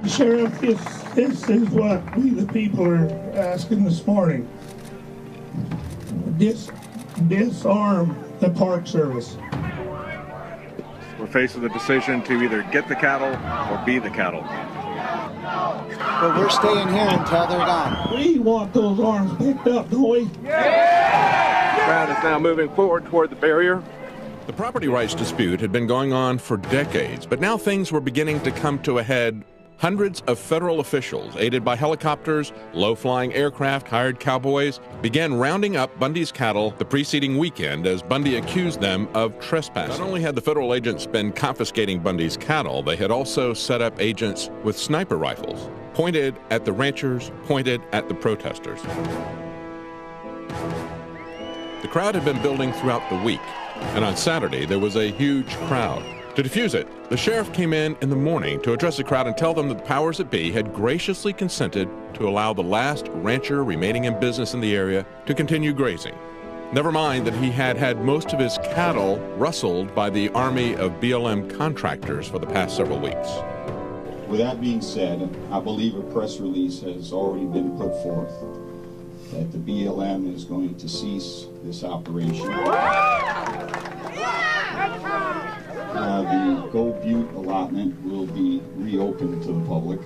Sheriff, this is what we the people are asking this morning. Disarm the Park Service. We're faced with a decision to either get the cattle or be the cattle. But we're staying here until they're gone. We want those arms picked up, don't we? The crowd is now moving forward toward the barrier. The property rights dispute had been going on for decades, but now things were beginning to come to a head. Hundreds of federal officials, aided by helicopters, low-flying aircraft, hired cowboys, began rounding up Bundy's cattle the preceding weekend as Bundy accused them of trespassing. Not only had the federal agents been confiscating Bundy's cattle, they had also set up agents with sniper rifles, pointed at the ranchers, pointed at the protesters. The crowd had been building throughout the week, and on Saturday there was a huge crowd. To defuse it, the sheriff came in the morning to address the crowd and tell them that the powers that be had graciously consented to allow the last rancher remaining in business in the area to continue grazing. Never mind that he had had most of his cattle rustled by the army of BLM contractors for the past several weeks. With that being said, I believe a press release has already been put forth that the BLM is going to cease this operation. The Gold Butte allotment will be reopened to the public.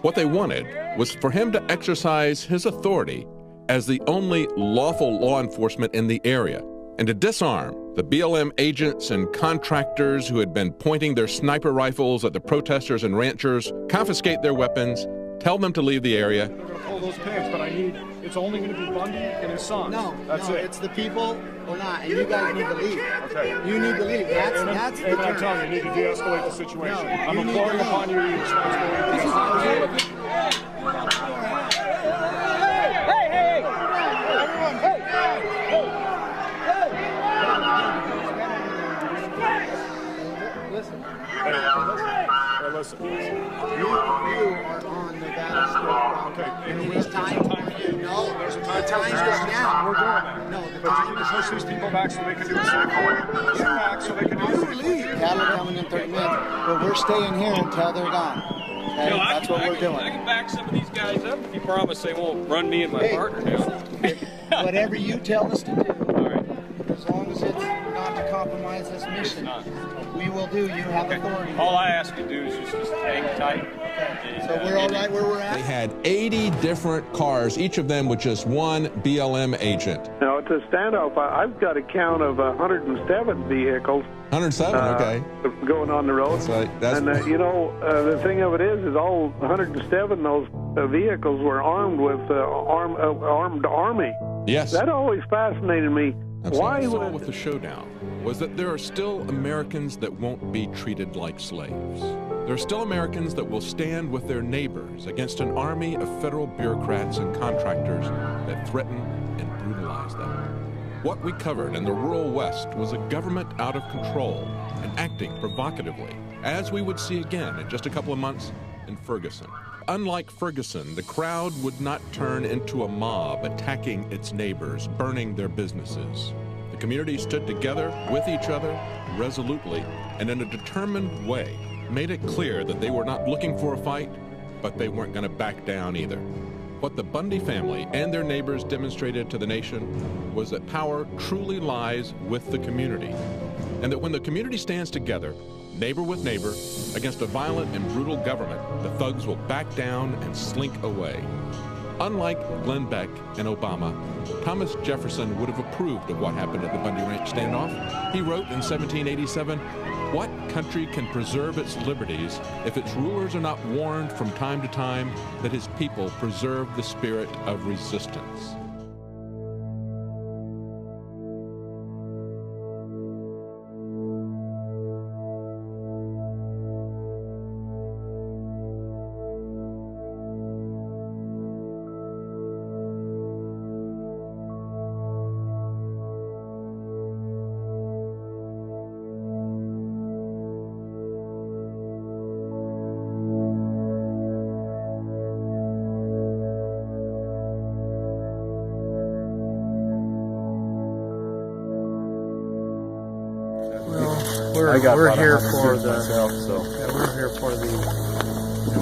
What they wanted was for him to exercise his authority as the only lawful law enforcement in the area and to disarm the BLM agents and contractors who had been pointing their sniper rifles at the protesters and ranchers, confiscate their weapons, tell them to leave the area. They're going to pull those pins, but it's only going to be Bundy and his son. No, that's it. It's the people or not, and you guys need to leave. Okay. You need to leave. That's the and I'm term. telling you, you need to de-escalate the situation. No, I'm you need imploring to upon you the responsibility. Listen. You are on Nevada State property. And it is time for you. No, there's a time. The time is now. We're doing that. No, the but time you need is to push these people back so they can do the same. Back so they can do the same. leave. Cattle are coming in 30 minutes, but we're staying here until they're gone. Okay? That's what we're doing. I can back some of these guys up if you promise they won't run me and my partner down. Whatever you tell us to do. All right. As long as it's not to compromise this mission, we will do. You have authority. All I ask you to do is just hang tight. Okay. So we're all right where we're at? They had 80 different cars, each of them with just one BLM agent. Now, it's a standoff. I've got a count of 107 vehicles. 107, okay. Going on the road. The thing of it is all 107 of those vehicles were armed with armed army. Yes. That always fascinated me. Why would with the showdown was that there are still Americans that won't be treated like slaves. There are still Americans that will stand with their neighbors against an army of federal bureaucrats and contractors that threaten and brutalize them. What we covered in the rural West was a government out of control and acting provocatively, as we would see again in just a couple of months in Ferguson. Unlike Ferguson, the crowd would not turn into a mob attacking its neighbors, burning their businesses. The community stood together with each other resolutely and in a determined way made it clear that they were not looking for a fight, but they weren't going to back down either. What the Bundy family and their neighbors demonstrated to the nation was that power truly lies with the community, and that when the community stands together, neighbor with neighbor, against a violent and brutal government, the thugs will back down and slink away. Unlike Glenn Beck and Obama, Thomas Jefferson would have approved of what happened at the Bundy Ranch standoff. He wrote in 1787, "What country can preserve its liberties if its rulers are not warned from time to time that his people preserve the spirit of resistance?" we're here for the myself, so. we're here for the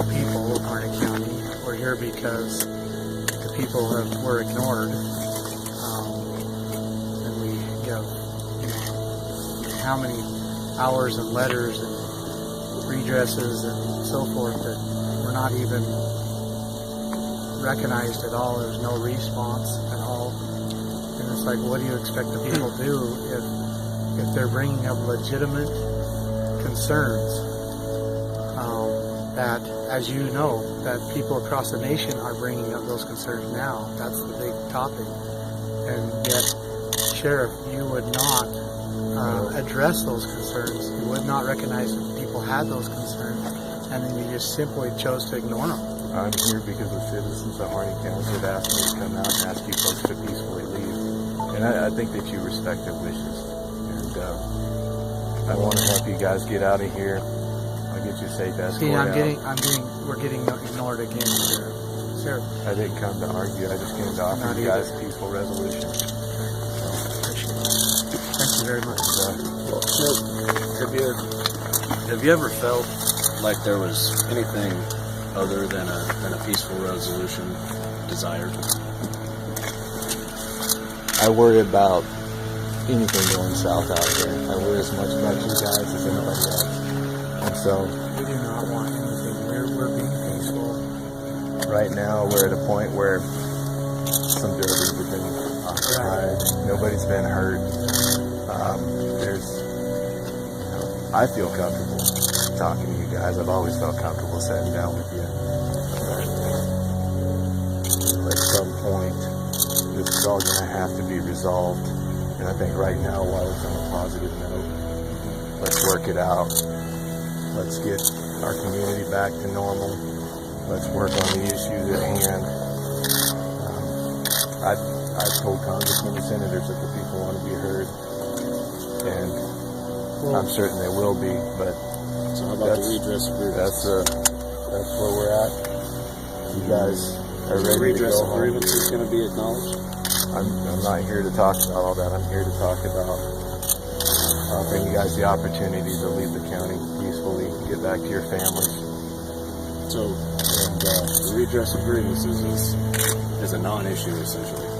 people of Harnett County. We're here because the people were ignored, and we have how many hours and letters and redresses and so forth that were not even recognized at all. There's no response at all, and it's like, what do you expect the people to do if they're bringing up legitimate concerns that, as you know, that people across the nation are bringing up those concerns now. That's the big topic, and yet, Sheriff, you would not address those concerns. You would not recognize that people had those concerns, and then you just simply chose to ignore them. I'm here because the citizens of Harnett County have asked me to come out and ask you folks to peacefully leave. And I think that you respect their wishes. And I want to help you guys get out of here. I'll get you safe escort See, out. we're getting ignored again, Sheriff. I didn't come to argue. I just came to offer you guys a peaceful resolution. Thank you very much. Have you ever felt like there was anything other than a peaceful resolution desired? I worry about anything going south out here. I worry as much about you guys as anybody else. And so We do not want anything. We're being peaceful. right now we're at a point where some buildings have been occupied. Nobody's been hurt. I feel comfortable talking to you guys. I've always felt comfortable sitting down with you. At some point, this is all going to have to be resolved. And I think right now, while it's on a positive note, let's work it out. Let's get our community back to normal. Let's work on the issues at hand. I've told congressmen and senators that the people want to be heard. And I'm certain they will be, but so how about the redress agreement? That's where we're at. You guys are ready to go home. The redress agreement is going to be acknowledged? I'm not here to talk about all that. I'm here to talk about offering you guys the opportunity to leave the county peacefully, get back to your families. So, the redress agreements is a non-issue, essentially.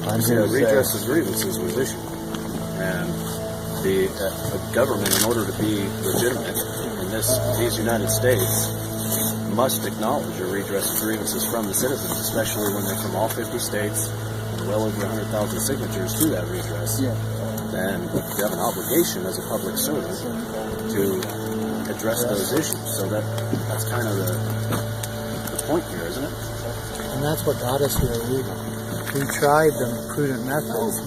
I'm here to redress grievances was issued, and the government, in order to be legitimate in these United States, must acknowledge your redress grievances from the citizens, especially when they're from all 50 states and well over 100,000 signatures to that redress. Yeah. Then you have an obligation as a public servant to address those issues. So that's kind of the point here, isn't it? And that's what got us here. We tried the prudent methods.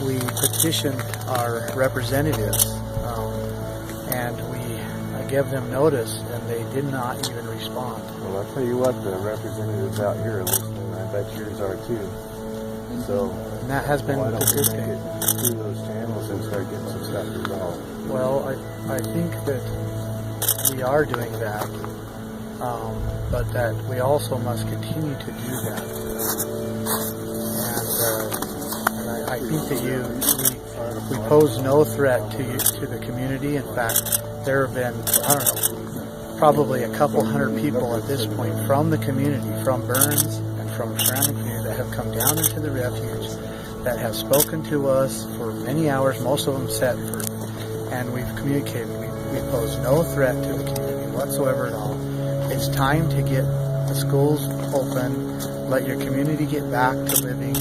We petitioned our representatives, and we gave them notice, and they did not even respond. Well, I'll tell you what, the representatives out here are listening. I bet yours are too. So, and that has been why don't we consistent. make it through those channels and start getting some stuff resolved? Well, I think that we are doing that, but that we also must continue to do that. And I think that we pose no threat to the community. In fact, there have been, I don't know, probably a couple hundred people at this point from the community, from Burns and from surrounding community, that have come down into the refuge, that have spoken to us for many hours, most of them set for, and we've communicated. We pose no threat to the community whatsoever at all. It's time to get the schools open, let your community get back to living.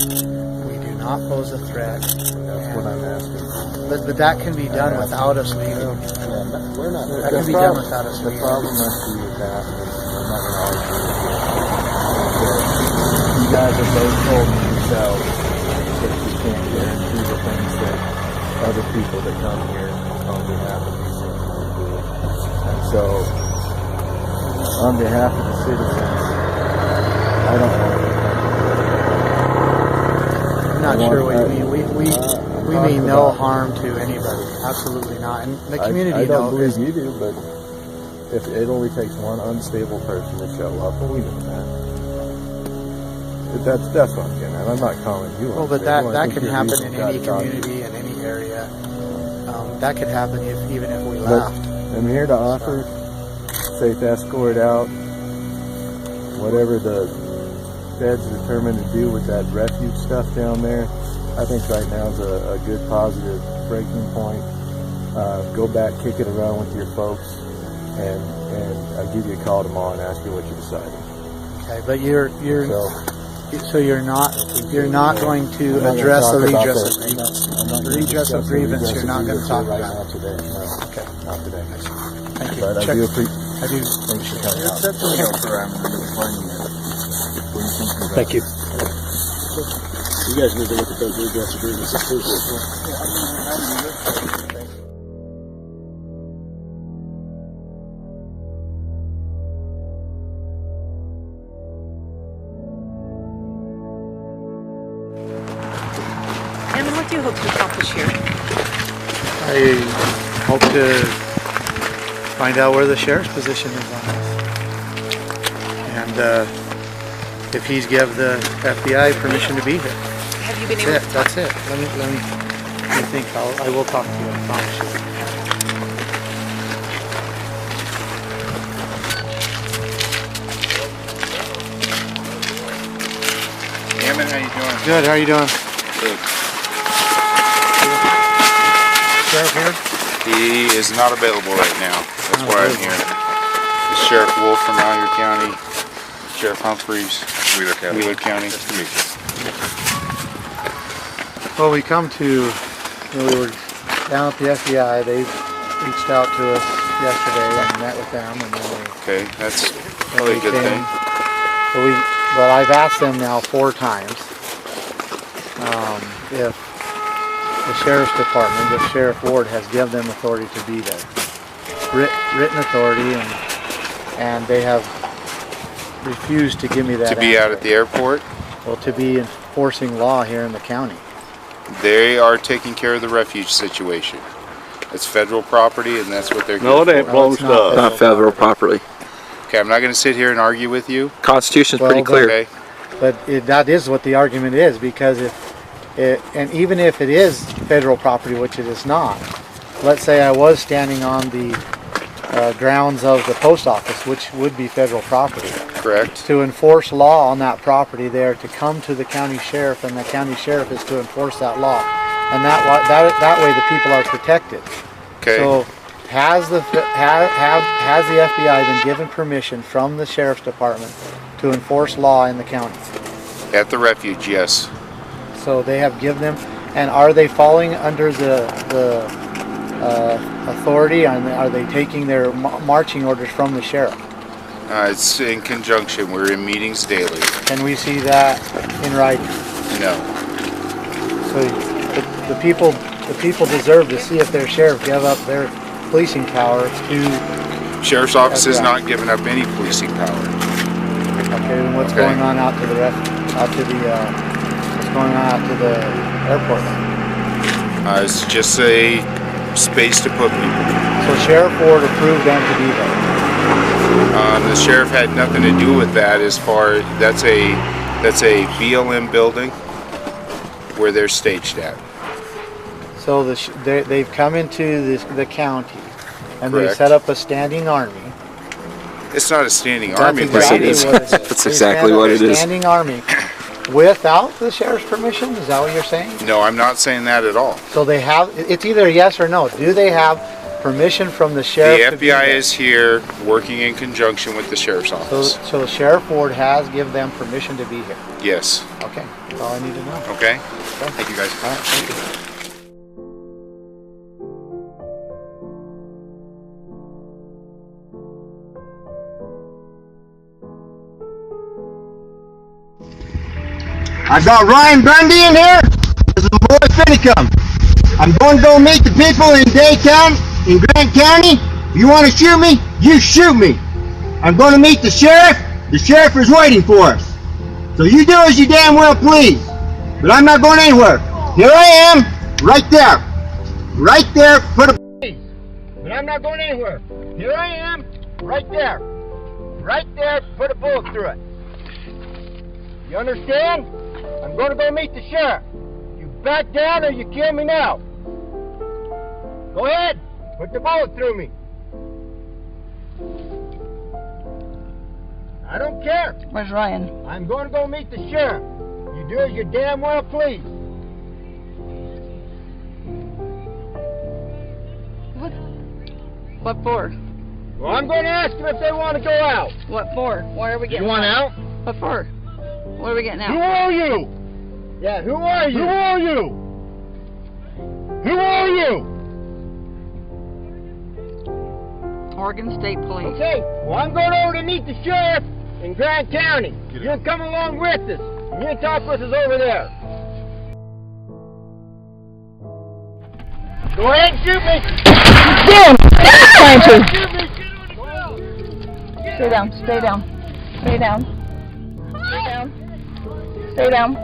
We do not pose a threat. That's what I'm asking. But that can be done without us leaving. We're not. That can be done without us The leaving. problem must be with that, and I'm not going to argue with you. You guys have both told me yourselves that you can't guarantee the things that other people that come here on behalf of these things will do. And so, on behalf of the citizens, I don't want to be I'm not sure what you mean. We mean no harm to anybody. Absolutely not. And the community I don't knows. believe you do, but if it only takes one unstable person to show up, and we know that. That's what I'm getting at. I'm not calling you Well, but unstable. that I can think happen you're in any reasonable. community, in any area. That could happen even if we left. I'm here to offer safe escort out. Whatever the feds determined to do with that refuge stuff down there, I think right now is a good positive breaking point. Go back, kick it around with your folks, and I'll give you a call tomorrow and ask you what you decided. Okay, but so you're not going to address the redress of grievance. Redress of grievance, you're not going to talk about right now today. No, okay, not today. Thank you. But I do appreciate. Thanks for coming out. Thank you. You guys need to look at those redress of grievances too. What do you hope to accomplish here? I hope to find out where the sheriff's position is on this. And if he's give the FBI permission to be here. Have you been able to talk? That's it. Let me think. I will talk to you, I promise you. Hammond, how you doing? Good, how are you doing? Good. Sheriff here? He is not available right now. That's why I'm here. The Sheriff Wolf from Malheur County, Sheriff Humphreys, Wheeler County. Nice to meet you. Well, we were down at the FBI. They reached out to us yesterday and met with them. And then okay, that's probably a good thing. But I've asked them now 4 times if the Sheriff's Department, if Sheriff Ward has given them authority to be there. Written authority, and they have refused to give me that To be out at the airport? Well, to be enforcing law here in the county. They are taking care of the refuge situation. It's federal property, and that's what they're No, it ain't belongs to us. Not federal property. Okay, I'm not going to sit here and argue with you. Constitution's pretty clear. Okay. But that is what the argument is, because and even if it is federal property, which it is not, let's say I was standing on the grounds of the post office, which would be federal property. Correct. To enforce law on that property there, to come to the county sheriff, and the county sheriff is to enforce that law. And that way the people are protected. Okay. So has the FBI been given permission from the Sheriff's Department to enforce law in the county? At the refuge, yes. So they have given them, and are they falling under the authority, and are they taking their marching orders from the sheriff? It's in conjunction. We're in meetings daily. Can we see that in writing? No. So the people deserve to see if their sheriff gave up their policing power to. Sheriff's office has not given up any policing power. Okay, then what's going on out to the airport? It's just a space to put people. So Sheriff Ward approved them to be there. The sheriff had nothing to do with that. As far that's a BLM building where they're staged at. So they've come into the county, and Correct. they set up a standing army. It's not a standing That's army. exactly what it is. That's exactly what it is. Standing army, without the sheriff's permission. Is that what you're saying? No, I'm not saying that at all. So they have. It's either yes or no. Do they have permission from the sheriff? The FBI is here working in conjunction with the sheriff's office. So Sheriff Ward has given them permission to be here. Yes. Okay, that's all I need to know. Okay. Thank you, guys. All right, thank you. I got Ryan Bundy in here. This is my boy Finicum. I'm going to go meet the people in Dayton, in Grant County. If you want to shoot me, you shoot me. I'm going to meet the sheriff. The sheriff is waiting for us. So you do as you damn well please. But I'm not going anywhere. Here I am, right there. Right there, put a... But I'm not going anywhere. Here I am, right there. Right there, put a bullet through it. You understand? I'm going to go meet the sheriff. You back down or you kill me now. Go ahead. Put the bullet through me. I don't care. Where's Ryan? I'm going to go meet the sheriff. You do as you damn well please. What for? Well, I'm going to ask them if they want to go out. What for? Why are we getting You want out? What for? What are we getting out? Who are you? Yeah, who are you? Who are you? Who are you? Oregon State Police. Okay, well, I'm going over to meet the sheriff in Grant County. You'll come along with us. And you can talk with us over there. Go ahead and shoot me. Jim! Trying to. Shoot me. Stay down. Stay down. Stay down. Stay down. Stay down.